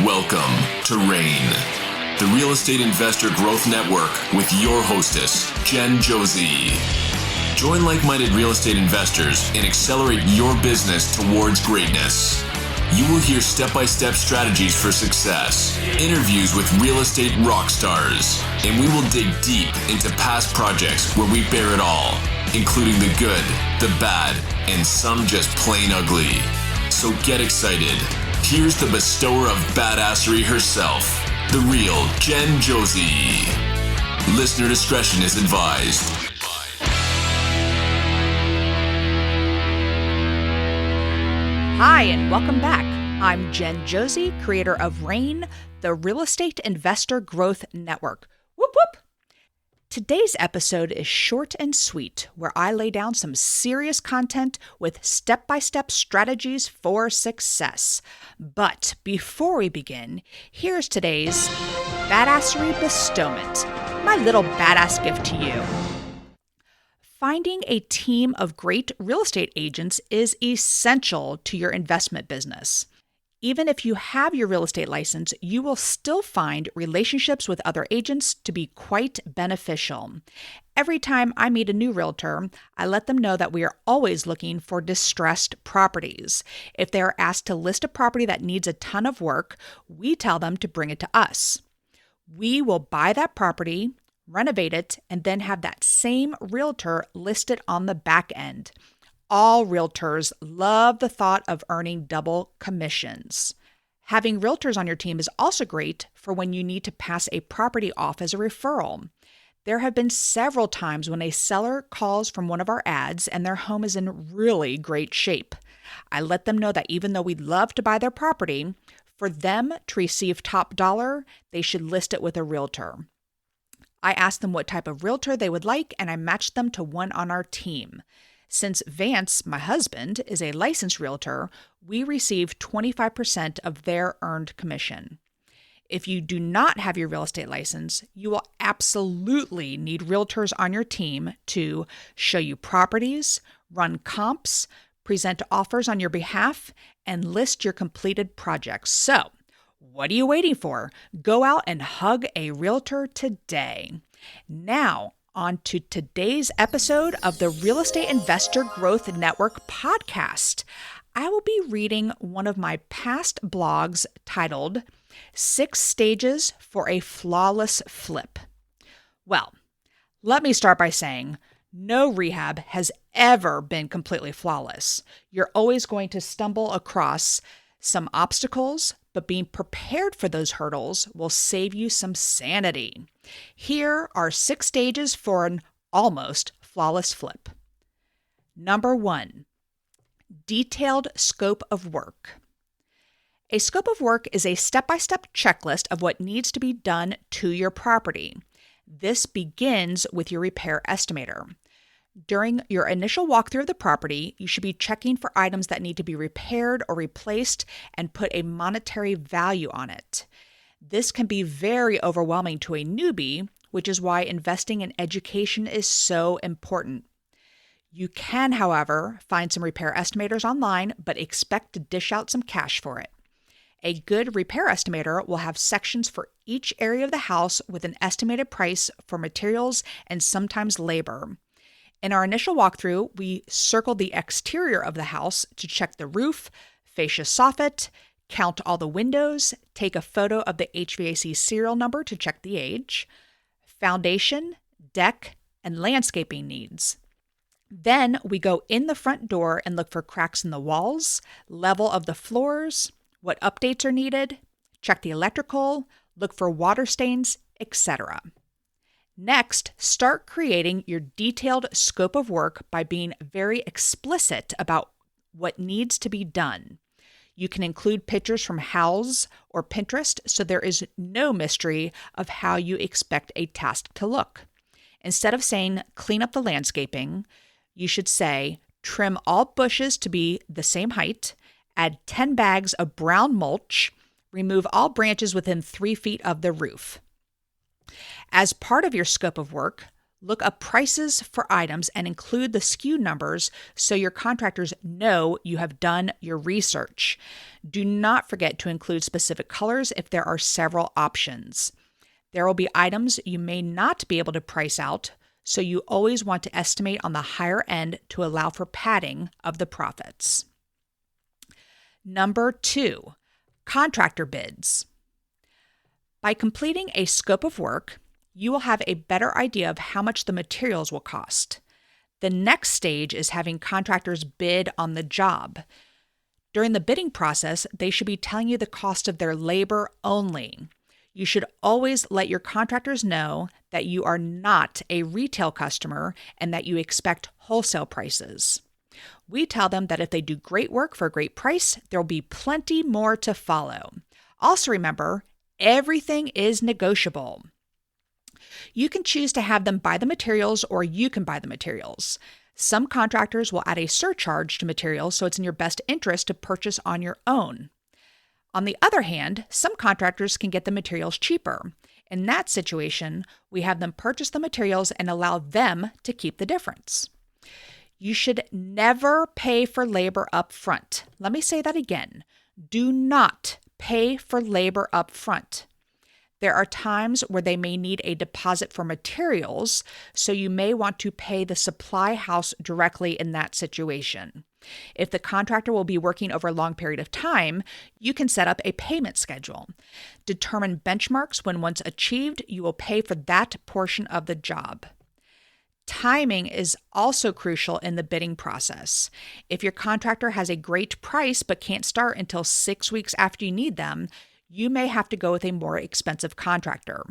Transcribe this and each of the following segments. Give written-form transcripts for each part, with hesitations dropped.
Welcome to RAIN, the Real Estate Investor Growth Network with your hostess, Josey. Join like-minded real estate investors and accelerate your business towards greatness. You will hear step-by-step strategies for success, interviews with real estate rock stars, and we will dig deep into past projects where we bear it all, including the good, the bad, and some just plain ugly. So get excited. Here's the Bestower of Badassery herself, the real Josey. Listener discretion is advised. Hi, and welcome back. I'm Josey, creator of RAIN, the Real Estate Investor Growth Network. Whoop, whoop. Today's episode is short and sweet, where I lay down some serious content with step-by-step strategies for success. But before we begin, here's today's Badassery Bestowment, my little badass gift to you. Finding a team of great real estate agents is essential to your investment business. Even if you have your real estate license, you will still find relationships with other agents to be quite beneficial. Every time I meet a new realtor, I let them know that we are always looking for distressed properties. If they are asked to list a property that needs a ton of work, we tell them to bring it to us. We will buy that property, renovate it, and then have that same realtor list it on the back end. All realtors love the thought of earning double commissions. Having realtors on your team is also great for when you need to pass a property off as a referral. There have been several times when a seller calls from one of our ads and their home is in really great shape. I let them know that even though we'd love to buy their property, for them to receive top dollar, they should list it with a realtor. I asked them what type of realtor they would like, and I matched them to one on our team. Since Vance, my husband, is a licensed realtor, we receive 25% of their earned commission. If you do not have your real estate license, you will absolutely need realtors on your team to show you properties, run comps, present offers on your behalf, and list your completed projects. So, what are you waiting for? Go out and hug a realtor today. Now, on to today's episode of the Real Estate Investor Growth Network podcast. I will be reading one of my past blogs titled 6 Stages for a Flawless Flip. Well, let me start by saying no rehab has ever been completely flawless. You're always going to stumble across some obstacles, but being prepared for those hurdles will save you some sanity. Here are 6 stages for an almost flawless flip. Number 1, detailed scope of work. A scope of work is a step-by-step checklist of what needs to be done to your property. This begins with your repair estimator. During your initial walkthrough of the property, you should be checking for items that need to be repaired or replaced and put a monetary value on it. This can be very overwhelming to a newbie, which is why investing in education is so important. You can, however, find some repair estimators online, but expect to dish out some cash for it. A good repair estimator will have sections for each area of the house with an estimated price for materials and sometimes labor. In our initial walkthrough, we circled the exterior of the house to check the roof, fascia soffit, count all the windows, take a photo of the HVAC serial number to check the age, foundation, deck, and landscaping needs. Then we go in the front door and look for cracks in the walls, level of the floors, what updates are needed, check the electrical, look for water stains, etc. Next, start creating your detailed scope of work by being very explicit about what needs to be done. You can include pictures from Houzz or Pinterest, so there is no mystery of how you expect a task to look. Instead of saying, clean up the landscaping, you should say, trim all bushes to be the same height, add 10 bags of brown mulch, remove all branches within 3 feet of the roof. As part of your scope of work, Look up prices for items and include the SKU numbers so your contractors know you have done your research. Do not forget to include specific colors if there are several options. There will be items you may not be able to price out, so you always want to estimate on the higher end to allow for padding of the profits. Number 2, contractor bids. By completing a scope of work, you will have a better idea of how much the materials will cost. The next stage is having contractors bid on the job. During the bidding process, they should be telling you the cost of their labor only. You should always let your contractors know that you are not a retail customer and that you expect wholesale prices. We tell them that if they do great work for a great price, there will be plenty more to follow. Also remember, everything is negotiable. You can choose to have them buy the materials or you can buy the materials. Some contractors will add a surcharge to materials, so it's in your best interest to purchase on your own. On the other hand, some contractors can get the materials cheaper. In that situation, we have them purchase the materials and allow them to keep the difference. You should never pay for labor up front. Let me say that again. Do not pay for labor up front. There are times where they may need a deposit for materials, so you may want to pay the supply house directly in that situation. If the contractor will be working over a long period of time, you can set up a payment schedule. Determine benchmarks when once achieved, you will pay for that portion of the job. Timing is also crucial in the bidding process. If your contractor has a great price but can't start until 6 weeks after you need them, you may have to go with a more expensive contractor.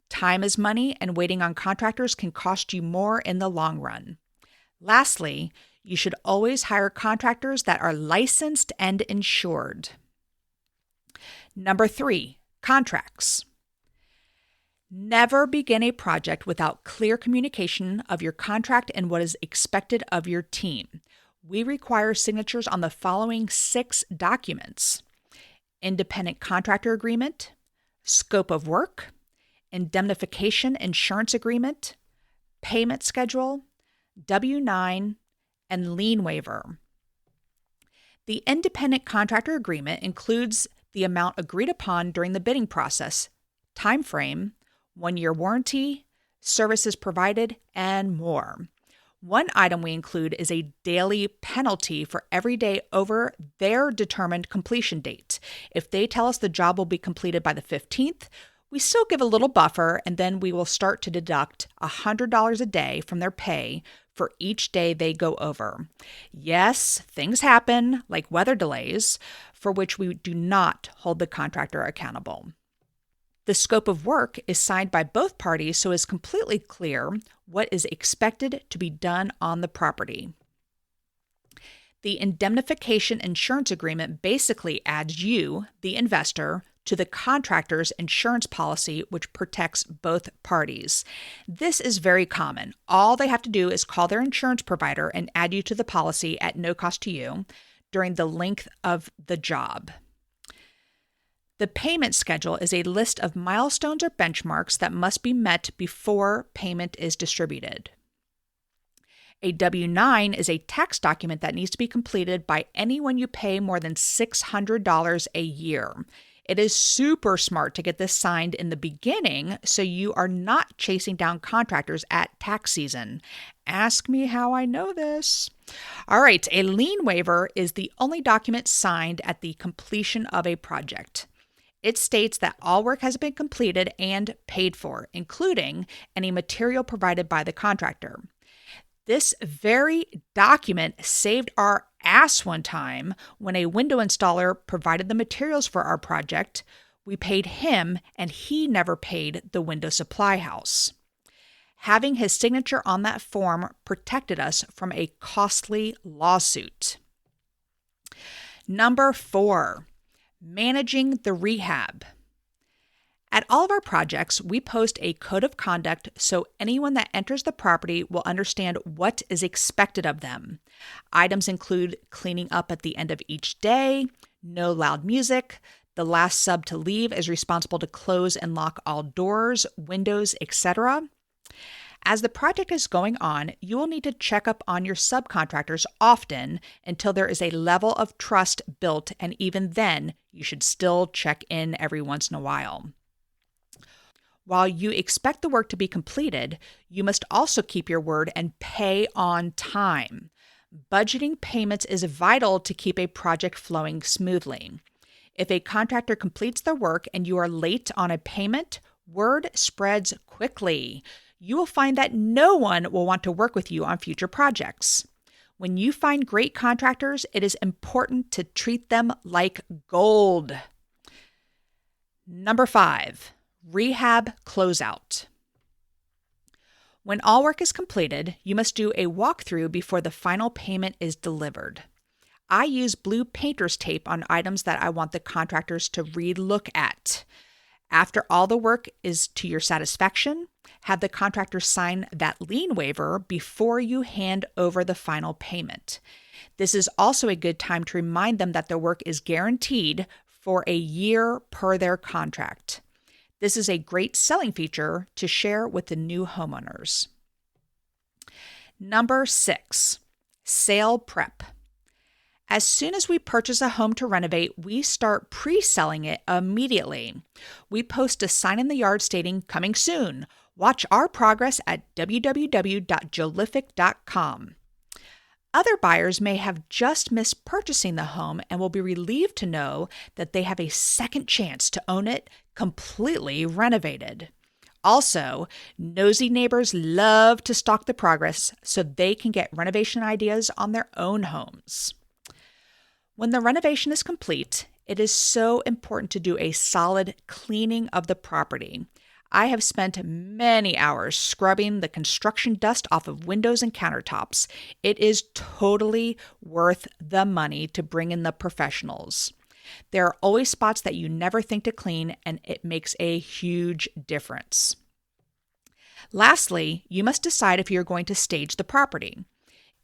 Time is money, and waiting on contractors can cost you more in the long run. Lastly, you should always hire contractors that are licensed and insured. Number 3, contracts. Never begin a project without clear communication of your contract and what is expected of your team. We require signatures on the following 6 documents: independent contractor agreement, scope of work, indemnification insurance agreement, payment schedule, W-9, and lien waiver. The independent contractor agreement includes the amount agreed upon during the bidding process, time frame, 1-year warranty, services provided, and more. One item we include is a daily penalty for every day over their determined completion date. If they tell us the job will be completed by the 15th, we still give a little buffer, and then we will start to deduct $100 a day from their pay for each day they go over. Yes, things happen, like weather delays, for which we do not hold the contractor accountable. The scope of work is signed by both parties so it's completely clear what is expected to be done on the property. The indemnification insurance agreement basically adds you, the investor, to the contractor's insurance policy, which protects both parties. This is very common. All they have to do is call their insurance provider and add you to the policy at no cost to you during the length of the job. The payment schedule is a list of milestones or benchmarks that must be met before payment is distributed. A W-9 is a tax document that needs to be completed by anyone you pay more than $600 a year. It is super smart to get this signed in the beginning so you are not chasing down contractors at tax season. Ask me how I know this. All right, a lien waiver is the only document signed at the completion of a project. It states that all work has been completed and paid for, including any material provided by the contractor. This very document saved our ass one time when a window installer provided the materials for our project. We paid him and he never paid the window supply house. Having his signature on that form protected us from a costly lawsuit. Number 4, managing the rehab. At all of our projects, we post a code of conduct so anyone that enters the property will understand what is expected of them. Items include cleaning up at the end of each day, no loud music, the last sub to leave is responsible to close and lock all doors, windows, etc. As the project is going on, you will need to check up on your subcontractors often until there is a level of trust built, and even then, you should still check in every once in a while. While you expect the work to be completed, you must also keep your word and pay on time. Budgeting payments is vital to keep a project flowing smoothly. If a contractor completes their work and you are late on a payment, word spreads quickly. You will find that no one will want to work with you on future projects. When you find great contractors, it is important to treat them like gold. Number 5, rehab closeout. When all work is completed, you must do a walkthrough before the final payment is delivered. I use blue painter's tape on items that I want the contractors to re-look at. After all the work is to your satisfaction, have the contractor sign that lien waiver before you hand over the final payment. This is also a good time to remind them that their work is guaranteed for a year per their contract. This is a great selling feature to share with the new homeowners. Number 6, sale prep. As soon as we purchase a home to renovate, we start pre-selling it immediately. We post a sign in the yard stating, "Coming soon." Watch our progress at www.jolific.com. Other buyers may have just missed purchasing the home and will be relieved to know that they have a second chance to own it completely renovated. Also, nosy neighbors love to stalk the progress so they can get renovation ideas on their own homes. When the renovation is complete, it is so important to do a solid cleaning of the property. I have spent many hours scrubbing the construction dust off of windows and countertops. It is totally worth the money to bring in the professionals. There are always spots that you never think to clean, and it makes a huge difference. Lastly, you must decide if you're going to stage the property.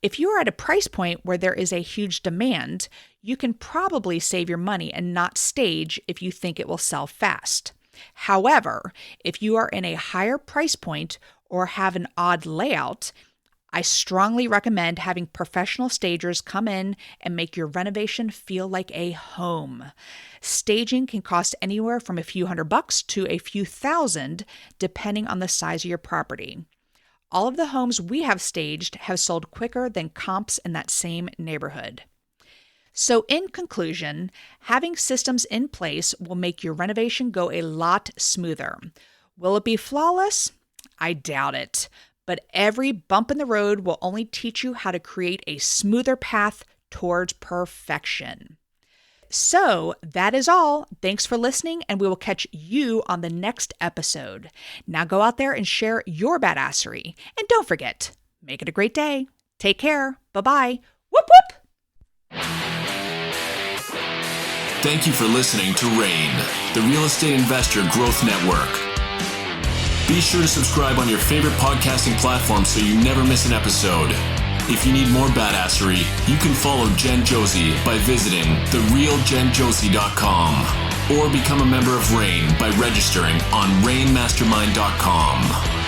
If you are at a price point where there is a huge demand, you can probably save your money and not stage if you think it will sell fast. However, if you are in a higher price point or have an odd layout, I strongly recommend having professional stagers come in and make your renovation feel like a home. Staging can cost anywhere from a few $100 to a few thousand, depending on the size of your property. All of the homes we have staged have sold quicker than comps in that same neighborhood. So in conclusion, having systems in place will make your renovation go a lot smoother. Will it be flawless? I doubt it. But every bump in the road will only teach you how to create a smoother path towards perfection. So that is all. Thanks for listening, and we will catch you on the next episode. Now go out there and share your badassery. And don't forget, make it a great day. Take care. Bye-bye. Whoop, whoop. Thank you for listening to RAIN, the Real Estate Investor Growth Network. Be sure to subscribe on your favorite podcasting platform so you never miss an episode. If you need more badassery, you can follow Jen Josey by visiting therealjenjosey.com or become a member of RAIN by registering on rainmastermind.com.